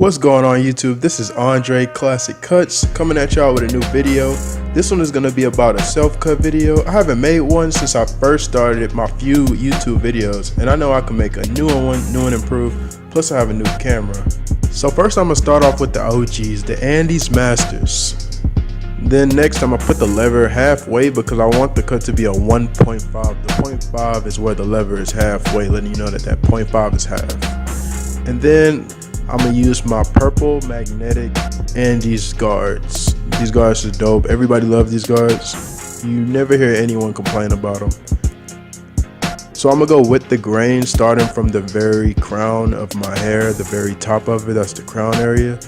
What's going on YouTube? This is Andre Classic Cuts coming at y'all with a new video. This one is going to be about a self-cut video. I haven't made one since I first started my few YouTube videos, and I know I can make a new and improved, plus I have a new camera. So first I'm going to start off with the OGs, the Andes Masters. Then next I'm going to put the lever halfway because I want the cut to be a 1.5. The 0.5 is where the lever is halfway, letting you know that that 0.5 is half. And then I'm gonna use my purple magnetic Andes guards. These guards are dope. Everybody loves these guards. You never hear anyone complain about them. So I'm gonna go with the grain, starting from the very crown of my hair, the very top of it. That's the crown area.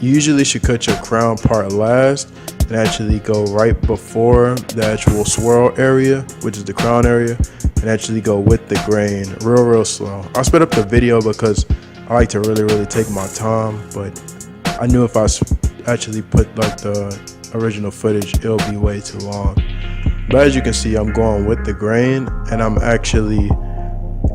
You usually should cut your crown part last and actually go right before the actual swirl area, which is the crown area, and actually go with the grain real slow. I'll speed up the video because I like to really take my time, but I knew if I actually put like the original footage, it'll be way too long. But as you can see, I'm going with the grain, and I'm actually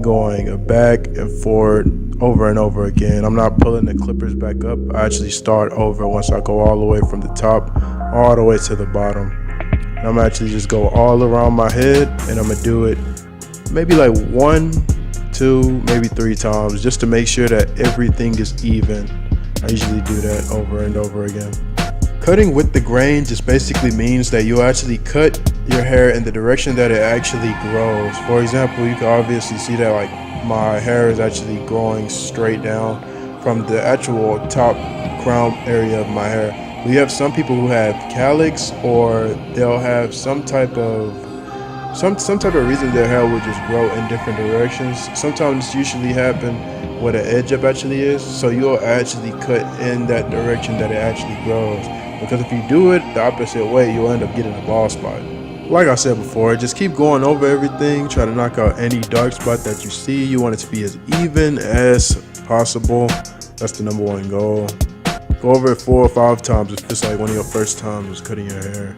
going back and forward over and over again. I'm not pulling the clippers back up. I actually start over once I go all the way from the top all the way to the bottom. And I'm actually just go all around my head, and I'm gonna do it maybe like 1, 2, maybe 3 times, just to make sure that everything is even. I usually do that over and over again. Cutting with the grain just basically means that you actually cut your hair in the direction that it actually grows. For example, you can obviously see that like my hair is actually growing straight down from the actual top crown area of my hair. We have some people who have calyx, or they'll have some type of reason their hair will just grow in different directions. Sometimes this usually happen where the edge up actually is, so you'll actually cut in that direction that it actually grows, because if you do it the opposite way, you'll end up getting a bald spot. Like I said before, just keep going over everything, try to knock out any dark spot that you see. You want it to be as even as possible. That's the #1 goal. Go over it 4 or 5 times if it's like one of your first times cutting your hair.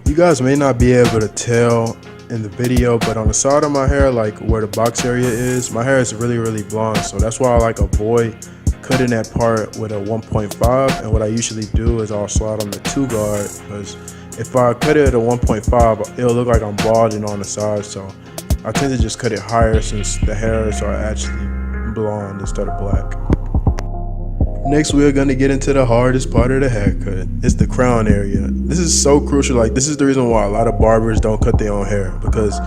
You guys may not be able to tell in the video, but on the side of my hair, like where the box area is, my hair is really blonde, so that's why I like avoid cutting that part with a 1.5. And what I usually do is I'll slide on the 2 guard, because if I cut it at a 1.5, it'll look like I'm balding on the side, so I tend to just cut it higher since the hairs are actually blonde instead of black. Next, we're gonna get into the hardest part of the haircut. It's the crown area. This is so crucial. Like, this is the reason why a lot of barbers don't cut their own hair, because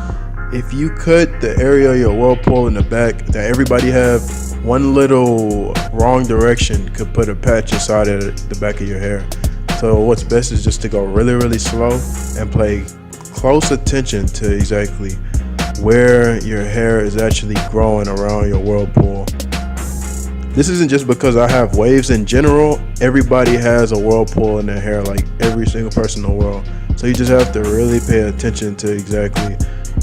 if you cut the area of your whirlpool in the back that everybody have, one little wrong direction could put a patch inside of the back of your hair. So what's best is just to go really slow and pay close attention to exactly where your hair is actually growing around your whirlpool. This isn't just because I have waves. In general, everybody has a whirlpool in their hair, like every single person in the world. So you just have to really pay attention to exactly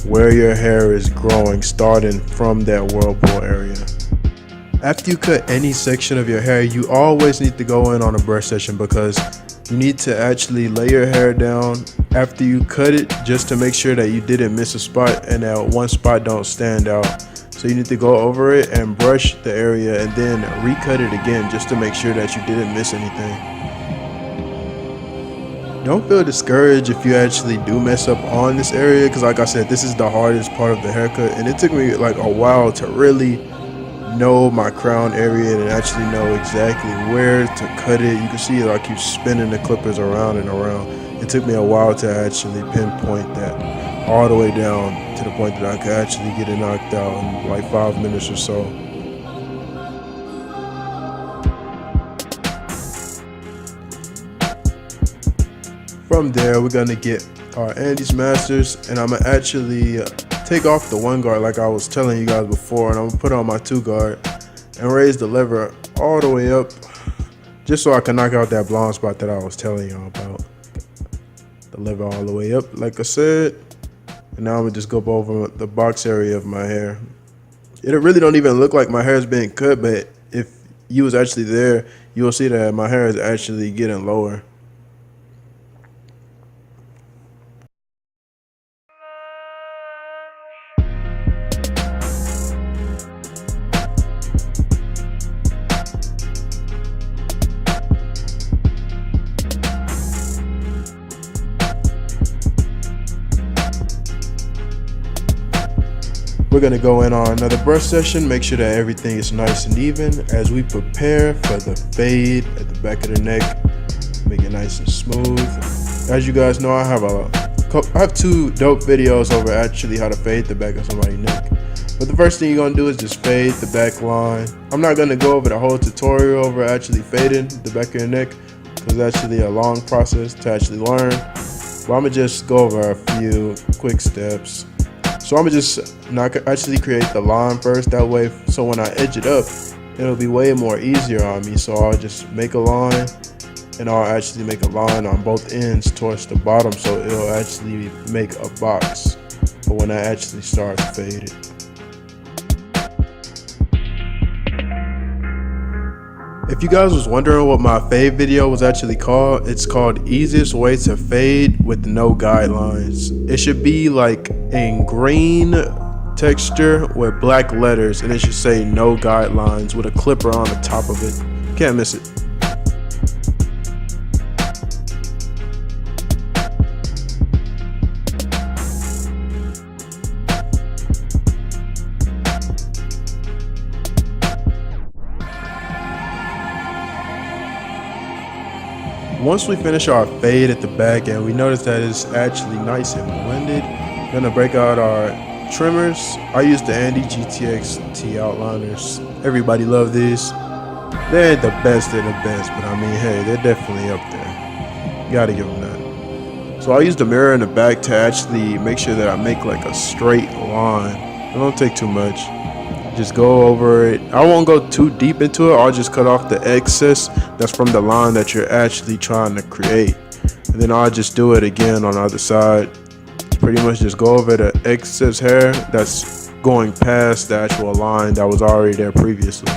where your hair is growing, starting from that whirlpool area. After you cut any section of your hair, you always need to go in on a brush session, because you need to actually lay your hair down after you cut it, just to make sure that you didn't miss a spot and that one spot don't stand out. So you need to go over it and brush the area and then recut it again, just to make sure that you didn't miss anything. Don't feel discouraged if you actually do mess up on this area, because like I said, this is the hardest part of the haircut, and it took me like a while to really know my crown area and actually know exactly where to cut it. You can see I keep spinning the clippers around and around. It took me a while to actually pinpoint that all the way down to the point that I could actually get it knocked out in like 5 minutes or so. From there, we're gonna get our Andes Masters, and I'm gonna actually take off the 1 guard like I was telling you guys before, and I'm gonna put on my 2 guard and raise the lever all the way up, just so I can knock out that blonde spot that I was telling y'all about. The lever all the way up, like I said. And now I'm gonna just go over the box area of my hair. It really don't even look like my hair is being cut, but if you was actually there, you'll see that my hair is actually getting lower. we're going to go in on another brush session, make sure that everything is nice and even as we prepare for the fade at the back of the neck. Make it nice and smooth. As you guys know, I have two dope videos over actually how to fade the back of somebody's neck. But the first thing you're going to do is just fade the back line. I'm not going to go over the whole tutorial over actually fading the back of your neck, because it's actually a long process to actually learn. But I'm going to just go over a few quick steps. So I'm going to just actually create the line first, that way so when I edge it up, it'll be way more easier on me. So I'll just make a line, and I'll actually make a line on both ends towards the bottom, so it'll actually make a box for when I actually start to fade it. If you guys was wondering what my fade video was actually called, it's called Easiest Way to Fade with No Guidelines. It should be like in green texture with black letters, and it should say No Guidelines with a clipper on the top of it. Can't miss it. Once we finish our fade at the back and we notice that it's actually nice and blended, we're gonna break out our trimmers. I use the Andy GTX T outliners. Everybody love these. They ain't the best of the best, but I mean, hey, they're definitely up there. You gotta give them that. So I use the mirror in the back to actually make sure that I make like a straight line. It don't take too much. Just go over it. I won't go too deep into it. I'll just cut off the excess that's from the line that you're actually trying to create, and then I'll just do it again on the other side. Pretty much just go over the excess hair that's going past the actual line that was already there previously.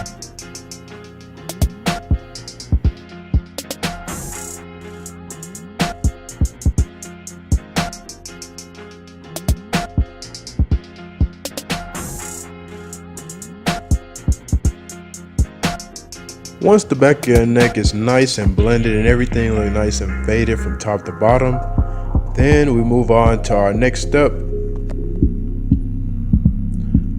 Once the back of your neck is nice and blended and everything looks nice and faded from top to bottom, then we move on to our next step.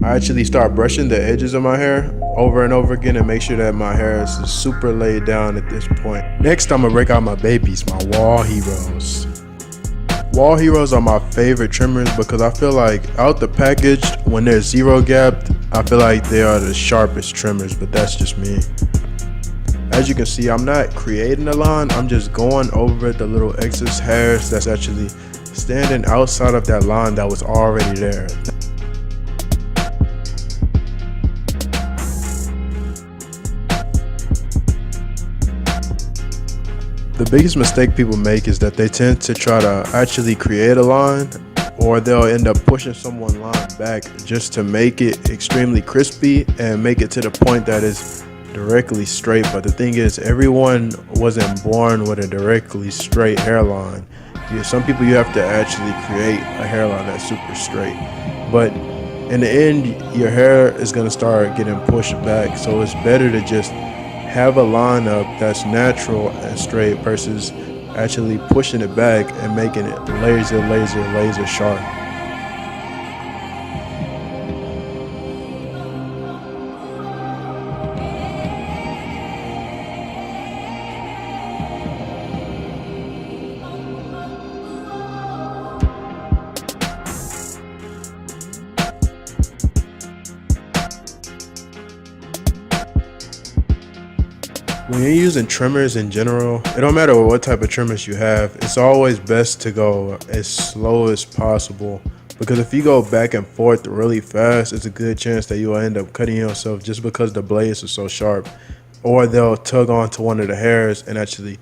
I actually start brushing the edges of my hair over and over again and make sure that my hair is super laid down at this point. Next, I'm gonna break out my babies, my Wall Heroes. Wall Heroes are my favorite trimmers because I feel like out the package, when they're zero gapped, I feel like they are the sharpest trimmers, but that's just me. As you can see, I'm not creating a line, I'm just going over the little excess hairs that's actually standing outside of that line that was already there. The biggest mistake people make is that they tend to try to actually create a line, or they'll end up pushing someone's line back just to make it extremely crispy and make it to the point that is directly straight. But the thing is, everyone wasn't born with a directly straight hairline. Some people, you have to actually create a hairline that's super straight, but in the end your hair is going to start getting pushed back. So it's better to just have a line up that's natural and straight versus actually pushing it back and making it laser sharp. When you're using trimmers in general, it don't matter what type of trimmers you have, it's always best to go as slow as possible, because if you go back and forth really fast, it's a good chance that you'll end up cutting yourself just because the blades are so sharp, or they'll tug onto one of the hairs and actually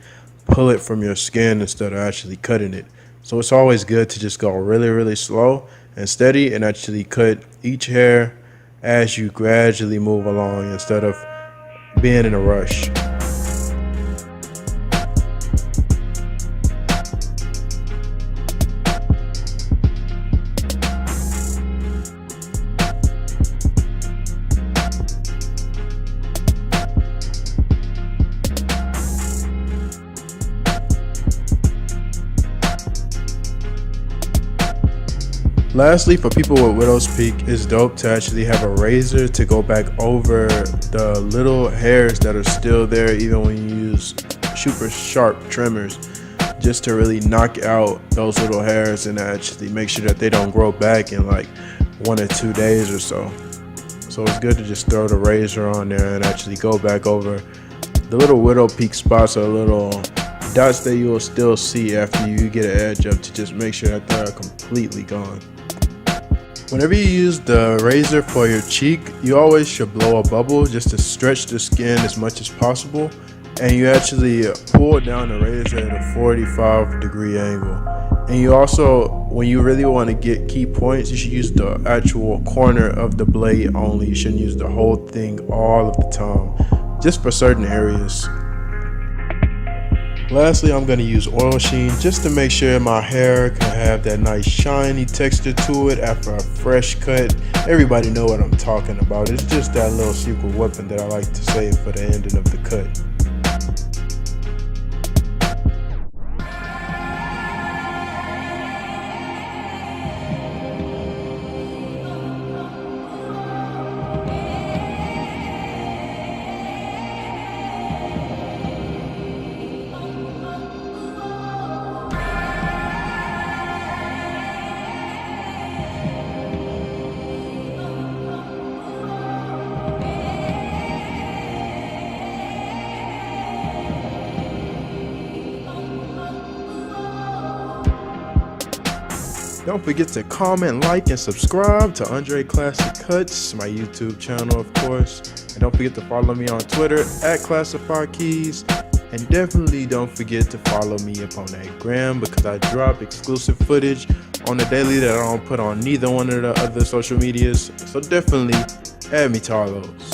pull it from your skin instead of actually cutting it. So it's always good to just go really slow and steady and actually cut each hair as you gradually move along instead of being in a rush. Lastly, for people with widow's peak, it's dope to actually have a razor to go back over the little hairs that are still there even when you use super sharp trimmers, just to really knock out those little hairs and actually make sure that they don't grow back in like 1 or 2 days or so. So it's good to just throw the razor on there and actually go back over the little widow peak spots or little dots that you will still see after you get an edge up, to just make sure that they are completely gone. Whenever you use the razor for your cheek, you always should blow a bubble just to stretch the skin as much as possible, and you actually pull down the razor at a 45-degree angle. And you also, when you really want to get key points, you should use the actual corner of the blade only. You shouldn't use the whole thing all of the time, just for certain areas. Lastly, I'm going to use oil sheen just to make sure my hair can have that nice shiny texture to it after a fresh cut. Everybody know what I'm talking about. It's just that little secret weapon that I like to save for the ending of the cut. Don't forget to comment, like, and subscribe to Andre Classic Cuts, my YouTube channel, of course. And don't forget to follow me on Twitter at ClassicCuts. And definitely don't forget to follow me up on that gram, because I drop exclusive footage on the daily that I don't put on neither one of the other social medias. So definitely add me to all those.